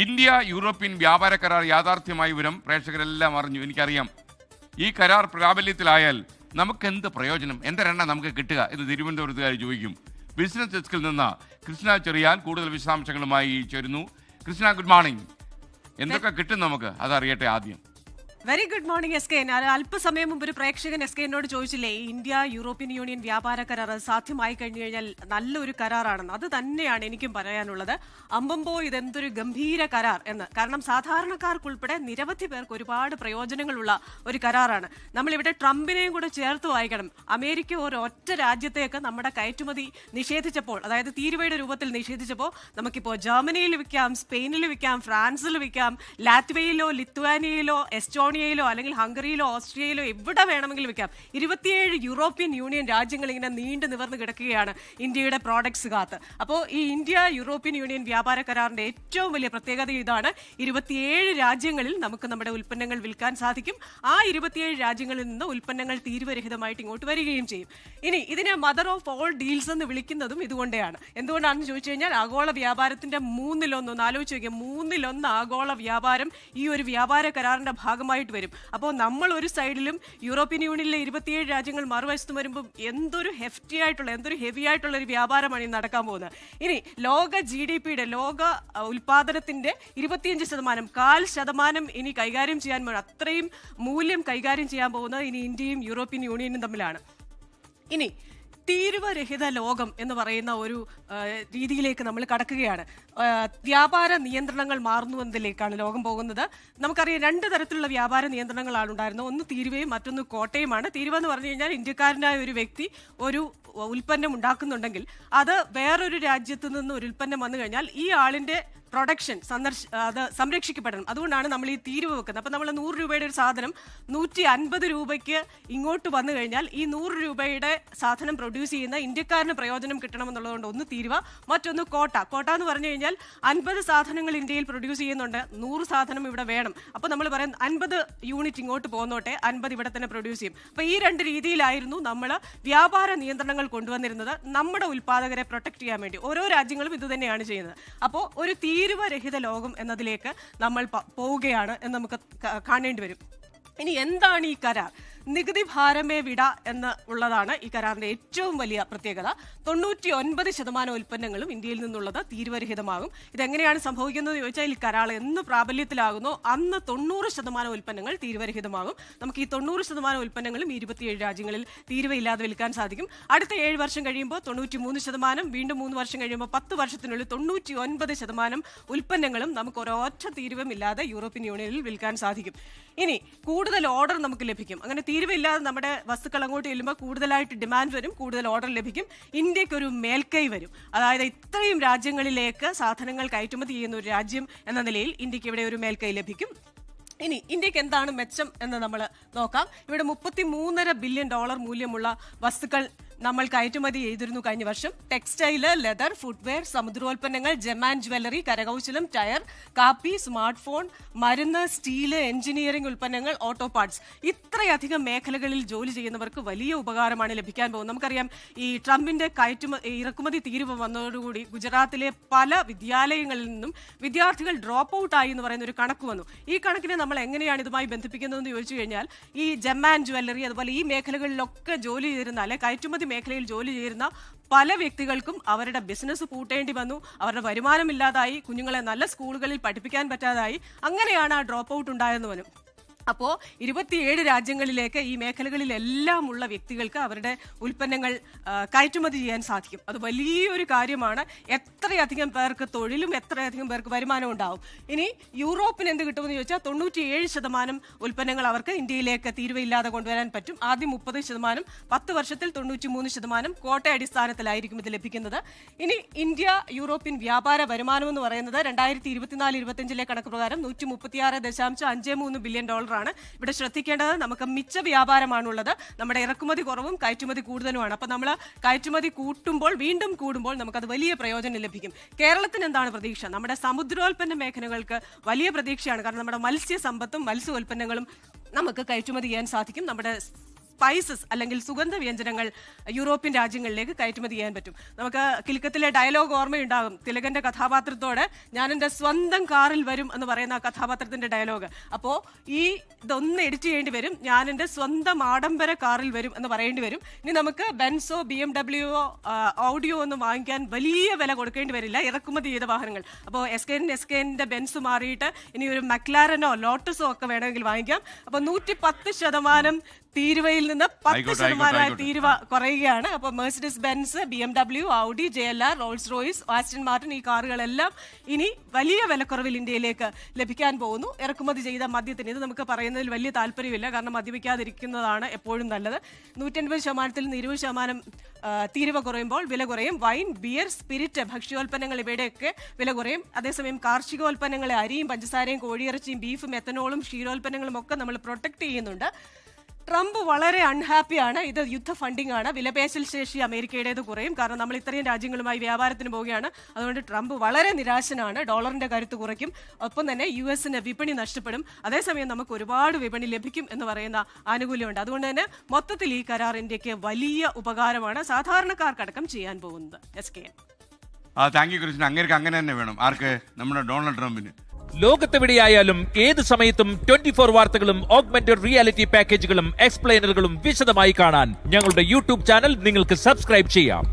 India European വ്യാപാര കരാർ യാഥാർത്ഥ്യമായ വിവരം പ്രേക്ഷകരെല്ലാം അറിഞ്ഞു. എനിക്കറിയാം ഈ കരാർ പ്രാബല്യത്തിലായാൽ നമുക്ക് എന്ത് പ്രയോജനം, എന്തരെണ്ണ നമുക്ക് കിട്ടുക എന്ന് തിരുവനന്തപുരത്തുകാർ ചോദിക്കും. ബിസിനസ് ഡെസ്കിൽ നിന്ന് കൃഷ്ണ ചെറിയാൻ കൂടുതൽ വിശദാംശങ്ങളുമായി ചേരുന്നു. Krishna, good morning. എന്തൊക്കെ കിട്ടും നമുക്ക് അതറിയട്ടെ ആദ്യം. Very good morning S K. അല്പസമയം മുമ്പ് ഒരു പ്രേക്ഷകൻ എസ് കെന്നോട് ചോദിച്ചില്ലേ, ഇന്ത്യ യൂറോപ്യൻ യൂണിയൻ വ്യാപാര കരാർ സാധ്യമായി കഴിഞ്ഞു കഴിഞ്ഞാൽ നല്ലൊരു കരാറാണെന്ന്. അത് തന്നെയാണ് എനിക്കും പറയാനുള്ളത്. അമ്പമ്പോ ഇതെന്തൊരു ഗംഭീര കരാർ എന്ന്. കാരണം സാധാരണക്കാർക്കുൾപ്പെടെ നിരവധി പേർക്ക് ഒരുപാട് പ്രയോജനങ്ങളുള്ള ഒരു കരാറാണ്. നമ്മളിവിടെ ട്രംപിനെയും കൂടെ ചേർത്ത് വായിക്കണം. അമേരിക്ക ഒരൊറ്റ രാജ്യത്തേക്ക് നമ്മുടെ കയറ്റുമതി നിഷേധിച്ചപ്പോൾ, അതായത് തീരുവയുടെ രൂപത്തിൽ നിഷേധിച്ചപ്പോൾ, നമുക്കിപ്പോൾ ജർമ്മനിയിൽ വിൽക്കാം, സ്പെയിനിൽ വിൽക്കാം, ഫ്രാൻസിൽ വിൽക്കാം, ലാറ്റ്വിയയിലോ ലിത്വാനിയയിലോ എസ്റ്റോണിയയിലോ അല്ലെങ്കിൽ ഹംഗറിയിലോ ഓസ്ട്രിയയിലോ എവിടെ വേണമെങ്കിലും വിൽക്കാം. 27 യൂറോപ്യൻ യൂണിയൻ രാജ്യങ്ങൾ ഇങ്ങനെ നീണ്ടു നിവർന്ന് കിടക്കുകയാണ് ഇന്ത്യയുടെ പ്രോഡക്ട്സ് കാത്ത്. അപ്പോൾ ഈ ഇന്ത്യ യൂറോപ്യൻ യൂണിയൻ വ്യാപാര കരാറിന്റെ ഏറ്റവും വലിയ പ്രത്യേകത ഇതാണ്. 27 രാജ്യങ്ങളിൽ നമുക്ക് നമ്മുടെ ഉൽപ്പന്നങ്ങൾ വിൽക്കാൻ സാധിക്കും. ആ 27 രാജ്യങ്ങളിൽ നിന്ന് ഉൽപ്പന്നങ്ങൾ തീരുവരഹിതമായിട്ട് ഇങ്ങോട്ട് വരികയും ചെയ്യും. ഇനി ഇതിനെ മദർ ഓഫ് ഓൾ ഡീൽസ് എന്ന് വിളിക്കുന്നതും ഇതുകൊണ്ടാണ്. എന്തുകൊണ്ടാണെന്ന് ചോദിച്ചു കഴിഞ്ഞാൽ ആഗോള വ്യാപാരത്തിന്റെ മൂന്നിലൊന്ന് ആലോചിച്ച് നോക്കിയാൽ, മൂന്നിലൊന്ന് ആഗോള വ്യാപാരം ഈ ഒരു വ്യാപാര കരാറിന്റെ ഭാഗമായിട്ട് വരും. അപ്പോൾ നമ്മൾ ഒരു സൈഡിലും യൂറോപ്യൻ യൂണിയനിലെ 27 രാജ്യങ്ങൾ മറുവശത്തും വരുമ്പോൾ എന്തൊരു ഹെഫ്റ്റി ആയിട്ടുള്ള, എന്തൊരു ഹെവി ആയിട്ടുള്ള ഒരു വ്യാപാരമാണ് ഇനി നടക്കാൻ പോകുന്നത്. ഇനി ലോക GDP-യുടെ, ലോക ഉൽപാദനത്തിന്റെ 25%, 1/4% ഇനി കൈകാര്യം ചെയ്യാൻ പോകുന്നത്, അത്രയും മൂല്യം കൈകാര്യം ചെയ്യാൻ പോകുന്നത് ഇനി ഇന്ത്യയും യൂറോപ്യൻ യൂണിയനും തമ്മിലാണ്. ഇനി തീരുവരഹിത ലോകം എന്ന് പറയുന്ന ഒരു രീതിയിലേക്ക് നമ്മൾ കടക്കുകയാണ്. വ്യാപാര നിയന്ത്രണങ്ങൾ മാറുന്നതിലേക്കാണ് ലോകം പോകുന്നത്. നമുക്കറിയാം 2 തരത്തിലുള്ള വ്യാപാര നിയന്ത്രണങ്ങളാണ് ഉണ്ടായിരുന്നത്. ഒന്ന് തീരുവയും മറ്റൊന്ന് കോട്ടയുമാണ്. തീരുവ എന്ന് പറഞ്ഞു കഴിഞ്ഞാൽ ഇന്ത്യക്കാരനായ ഒരു വ്യക്തി ഒരു ഉൽപ്പന്നം ഉണ്ടാക്കുന്നുണ്ടെങ്കിൽ അത് വേറൊരു രാജ്യത്ത് നിന്ന് ഒരു ഉൽപ്പന്നം വന്നു കഴിഞ്ഞാൽ ഈ ആളിന്റെ പ്രൊഡക്ഷൻ അത് സംരക്ഷിക്കപ്പെടണം. അതുകൊണ്ടാണ് നമ്മൾ ഈ തീരുവ വെക്കുന്നത്. അപ്പം നമ്മൾ 100 രൂപയുടെ ഒരു സാധനം 150 രൂപയ്ക്ക് ഇങ്ങോട്ട് വന്നു കഴിഞ്ഞാൽ ഈ 100 രൂപയുടെ സാധനം പ്രൊഡ്യൂസ് ചെയ്യുന്ന ഇന്ത്യക്കാരന് പ്രയോജനം കിട്ടണമെന്നുള്ളതുകൊണ്ട് ഒന്ന് തീരുവ, മറ്റൊന്ന് കോട്ട. കോട്ട എന്ന് പറഞ്ഞു കഴിഞ്ഞാൽ 50 സാധനങ്ങൾ ഇന്ത്യയിൽ പ്രൊഡ്യൂസ് ചെയ്യുന്നുണ്ട്, 100 സാധനം ഇവിടെ വേണം. അപ്പോൾ നമ്മൾ പറയും 50 യൂണിറ്റ് ഇങ്ങോട്ട് പോന്നോട്ടെ, 50 ഇവിടെ തന്നെ പ്രൊഡ്യൂസ് ചെയ്യും. അപ്പോൾ ഈ 2 രീതിയിലായിരുന്നു നമ്മൾ വ്യാപാര നിയന്ത്രണങ്ങൾ കൊണ്ടുവന്നിരുന്നത്, നമ്മുടെ ഉൽപ്പാദകരെ പ്രൊട്ടക്ട് ചെയ്യാൻ വേണ്ടി. ഓരോ രാജ്യങ്ങളും ഇത് തന്നെയാണ് ചെയ്യുന്നത്. അപ്പോൾ ഒരു തീരുവരഹിത ലോകം എന്നതിലേക്ക് നമ്മൾ പോവുകയാണ് എന്ന് നമുക്ക് കാണേണ്ടി വരും. ഇനി എന്താണ് ഈ കരാർ? നികുതി ഭാരമേ വിട എന്ന് ഉള്ളതാണ് ഈ കരാറിന്റെ ഏറ്റവും വലിയ പ്രത്യേകത. 99% ഉൽപ്പന്നങ്ങളും ഇന്ത്യയിൽ നിന്നുള്ളത് തീരുവരഹിതമാകും. ഇതെങ്ങനെയാണ് സംഭവിക്കുന്നത് ചോദിച്ചാൽ, ഈ കരാർ എന്ന് പ്രാബല്യത്തിലാകുന്നു അന്ന് 90% ഉൽപ്പന്നങ്ങൾ തീരുവരഹിതമാകും. നമുക്ക് ഈ 90% ഉൽപ്പന്നങ്ങളും 27 രാജ്യങ്ങളിൽ തീരുവയില്ലാതെ വിൽക്കാൻ സാധിക്കും. അടുത്ത 7 വർഷം കഴിയുമ്പോൾ 93%, വീണ്ടും 3 വർഷം കഴിയുമ്പോൾ 10 വർഷത്തിനുള്ളിൽ 99% ഉൽപ്പന്നങ്ങളും നമുക്ക് ഒരൊറ്റ തീരുവമില്ലാതെ യൂറോപ്യൻ യൂണിയനിൽ വിൽക്കാൻ സാധിക്കും. ഇനി കൂടുതൽ ഓർഡർ നമുക്ക് ലഭിക്കും. അങ്ങനെ തീരുവയില്ലാതെ നമ്മുടെ വസ്തുക്കൾ അങ്ങോട്ട് ചെല്ലുമ്പോൾ കൂടുതലായിട്ട് ഡിമാൻഡ് വരും, കൂടുതൽ ഓർഡർ ലഭിക്കും. ഇന്ത്യക്കൊരു മേൽക്കൈ വരും. അതായത് ഇത്രയും രാജ്യങ്ങളിലേക്ക് സാധനങ്ങൾ കയറ്റുമതി ചെയ്യുന്ന ഒരു രാജ്യം എന്ന നിലയിൽ ഇന്ത്യക്ക് ഇവിടെ ഒരു മേൽക്കൈ ലഭിക്കും. ഇനി ഇന്ത്യക്ക് എന്താണ് മെച്ചം എന്ന് നമ്മൾ നോക്കാം. ഇവിടെ $33.5 ബില്യൺ മൂല്യമുള്ള വസ്തുക്കൾ നമ്മൾ കയറ്റുമതി ചെയ്തിരുന്നു കഴിഞ്ഞ വർഷം. ടെക്സ്റ്റൈല്, ലെതർ, ഫുട്വെയർ, സമുദ്രോൽപ്പന്നങ്ങൾ, ജെം ആൻഡ് ജ്വല്ലറി, കരകൗശലം, ടയർ, കാപ്പി, സ്മാർട്ട് ഫോൺ, മരുന്ന്, സ്റ്റീല്, എഞ്ചിനീയറിംഗ് ഉൽപ്പന്നങ്ങൾ, ഓട്ടോ പാർട്സ്, ഇത്രയധികം മേഖലകളിൽ ജോലി ചെയ്യുന്നവർക്ക് വലിയ ഉപകാരമാണ് ലഭിക്കാൻ പോകുന്നത്. നമുക്കറിയാം ഈ ട്രംപിന്റെ ഇറക്കുമതി തീരുവ വന്നതോടുകൂടി ഗുജറാത്തിലെ പല വിദ്യാലയങ്ങളിൽ നിന്നും വിദ്യാർത്ഥികൾ ഡ്രോപ്പ് ഔട്ട് ആയി എന്ന് പറയുന്ന ഒരു കണക്ക് വന്നു. ഈ കണക്കിനെ നമ്മൾ എങ്ങനെയാണ് ഇതുമായി ബന്ധിപ്പിക്കുന്നതെന്ന് ചോദിച്ചു കഴിഞ്ഞാൽ, ഈ ജെം ആൻഡ് ജ്വല്ലറി അതുപോലെ ഈ മേഖലകളിലൊക്കെ ജോലി ചെയ്യുന്ന, അല്ലെ കയറ്റുമതി മേഖലയിൽ ജോലി ചെയ്യുന്ന പല വ്യക്തികൾക്കും അവരുടെ ബിസിനസ് പൂട്ടേണ്ടി വന്നു, അവരുടെ വരുമാനമില്ലാതായി, കുഞ്ഞുങ്ങളെ നല്ല സ്കൂളുകളിൽ പഠിപ്പിക്കാൻ പറ്റാതായി. അങ്ങനെയാണ് ആ ഡ്രോപ്പ് ഔട്ട് ഉണ്ടായെന്ന് വരും. അപ്പോൾ 27 രാജ്യങ്ങളിലേക്ക് ഈ മേഖലകളിലെല്ലാം ഉള്ള വ്യക്തികൾക്ക് അവരുടെ ഉൽപ്പന്നങ്ങൾ കയറ്റുമതി ചെയ്യാൻ സാധിക്കും. അത് വലിയൊരു കാര്യമാണ്. എത്രയധികം പേർക്ക് തൊഴിലും എത്രയധികം പേർക്ക് വരുമാനം ഉണ്ടാവും. ഇനി യൂറോപ്പിന് എന്ത് കിട്ടുമെന്ന് ചോദിച്ചാൽ 97% ഉൽപ്പന്നങ്ങൾ അവർക്ക് ഇന്ത്യയിലേക്ക് തീരുവയില്ലാതെ കൊണ്ടുവരാൻ പറ്റും. ആദ്യം 30%, 10 വർഷത്തിൽ 93% കോട്ട അടിസ്ഥാനത്തിലായിരിക്കും ഇത് ലഭിക്കുന്നത്. ഇനി ഇന്ത്യ യൂറോപ്യൻ വ്യാപാര വരുമാനം എന്ന് പറയുന്നത് 2024-25 കണക്ക് പ്രകാരം $136.53 ബില്യൺ. ഇവിടെ ശ്രദ്ധിക്കേണ്ടത് നമുക്ക് മിച്ച വ്യാപാരമാണുള്ളത്. നമ്മുടെ ഇറക്കുമതി കുറവും കയറ്റുമതി കൂടുതലുമാണ്. അപ്പൊ നമ്മൾ കയറ്റുമതി കൂട്ടുമ്പോൾ, വീണ്ടും കൂടുമ്പോൾ നമുക്കത് വലിയ പ്രയോജനം ലഭിക്കും. കേരളത്തിന് എന്താണ് പ്രതീക്ഷ? നമ്മുടെ സമുദ്രോൽപ്പന്ന മേഖലകൾക്ക് വലിയ പ്രതീക്ഷയാണ്. കാരണം നമ്മുടെ മത്സ്യസമ്പത്തും മത്സ്യോൽപ്പന്നങ്ങളും നമുക്ക് കയറ്റുമതി ചെയ്യാൻ സാധിക്കും. നമ്മുടെ സ്പൈസസ് അല്ലെങ്കിൽ സുഗന്ധ വ്യഞ്ജനങ്ങൾ യൂറോപ്യൻ രാജ്യങ്ങളിലേക്ക് കയറ്റുമതി ചെയ്യാൻ പറ്റും. നമുക്ക് കിലുക്കത്തിലെ ഡയലോഗ് ഓർമ്മയുണ്ടാകും, തിലകന്റെ കഥാപാത്രത്തോട് ഞാൻ എൻ്റെ സ്വന്തം കാറിൽ വരും എന്ന് പറയുന്ന ആ കഥാപാത്രത്തിന്റെ ഡയലോഗ്. അപ്പോൾ ഇതൊന്ന് എഡിറ്റ് ചെയ്യേണ്ടി വരും, ഞാൻ എൻ്റെ സ്വന്തം ആഡംബര കാറിൽ വരും എന്ന് പറയേണ്ടി വരും. ഇനി നമുക്ക് ബെൻസോ BMW ഓഡിയോ ഒന്നും വാങ്ങിക്കാൻ വലിയ വില കൊടുക്കേണ്ടി വരില്ല, ഇറക്കുമതി ചെയ്ത വാഹനങ്ങൾ. അപ്പോൾ എസ്കെന്റെ ബെൻസ് മാറിയിട്ട് ഇനി ഒരു മക്ലാരനോ ലോട്ടസോ ഒക്കെ വേണമെങ്കിൽ വാങ്ങിക്കാം. അപ്പോൾ 110% തീരുവയിൽ നിന്ന് 10% തീരുവ കുറയുകയാണ്. അപ്പോൾ Mercedes Benz, BMW, Audi, JLR, Rolls Royce, Aston Martin ഈ കാറുകളെല്ലാം ഇനി വലിയ വിലക്കുറവിൽ ഇന്ത്യയിലേക്ക് ലഭിക്കാൻ പോകുന്നു. ഇറക്കുമതി ചെയ്ത മദ്യത്തിന് ഇത് നമുക്ക് പറയുന്നതിൽ വലിയ താല്പര്യമില്ല, കാരണം മദ്യപിക്കാതിരിക്കുന്നതാണ് എപ്പോഴും നല്ലത്. 150% നിന്ന് 20% തീരുവ കുറയുമ്പോൾ വില കുറയും. വൈൻ, ബിയർ, സ്പിരിറ്റ്, ഭക്ഷ്യോൽപ്പന്നങ്ങൾ ഇവയുടെയൊക്കെ വില കുറയും. അതേസമയം കാർഷികോൽപ്പന്നങ്ങളെ അരിയും പഞ്ചസാരയും കോഴിയിറച്ചിയും ബീഫും എത്തനോളും ക്ഷീരോൽപ്പന്നങ്ങളും ഒക്കെ നമ്മൾ പ്രൊട്ടക്ട് ചെയ്യുന്നുണ്ട്. ട്രംപ് വളരെ അൺഹാപ്പിയാണ്. ഇത് യുദ്ധ ഫണ്ടിംഗ് ആണ്. വിലപേശൽ ശേഷി അമേരിക്കയുടേത് കുറയും, കാരണം നമ്മൾ ഇത്രയും രാജ്യങ്ങളുമായി വ്യാപാരത്തിന് പോവുകയാണ്. അതുകൊണ്ട് ട്രംപ് വളരെ നിരാശനാണ്. ഡോളറിന്റെ കരുത്ത് കുറയ്ക്കും, ഒപ്പം തന്നെ US വിപണി നഷ്ടപ്പെടും. അതേസമയം നമുക്ക് ഒരുപാട് വിപണി ലഭിക്കും എന്ന് പറയുന്ന ആനുകൂല്യമുണ്ട്. അതുകൊണ്ട് തന്നെ മൊത്തത്തിൽ ഈ കരാർ ഇന്ത്യക്ക് വലിയ ഉപകാരമാണ്, സാധാരണക്കാർക്കടക്കം ചെയ്യാൻ പോകുന്നത്. Thank you Krishnan. അങ്ങനെ തന്നെ വേണം. ആർക്ക്? നമ്മുടെ ഡൊണാൾഡ് ട്രംപിന്. ലോകത്തെവിടെയായാലും ഏത് സമയത്തും 24 വാർത്തകളും ഓഗ്മെന്റഡ് റിയാലിറ്റി പാക്കേജുകളും എക്സ്പ്ലെയിനറുകളും വിശദമായി കാണാൻ ഞങ്ങളുടെ YouTube ചാനൽ നിങ്ങൾക്ക് സബ്സ്ക്രൈബ് ചെയ്യാം.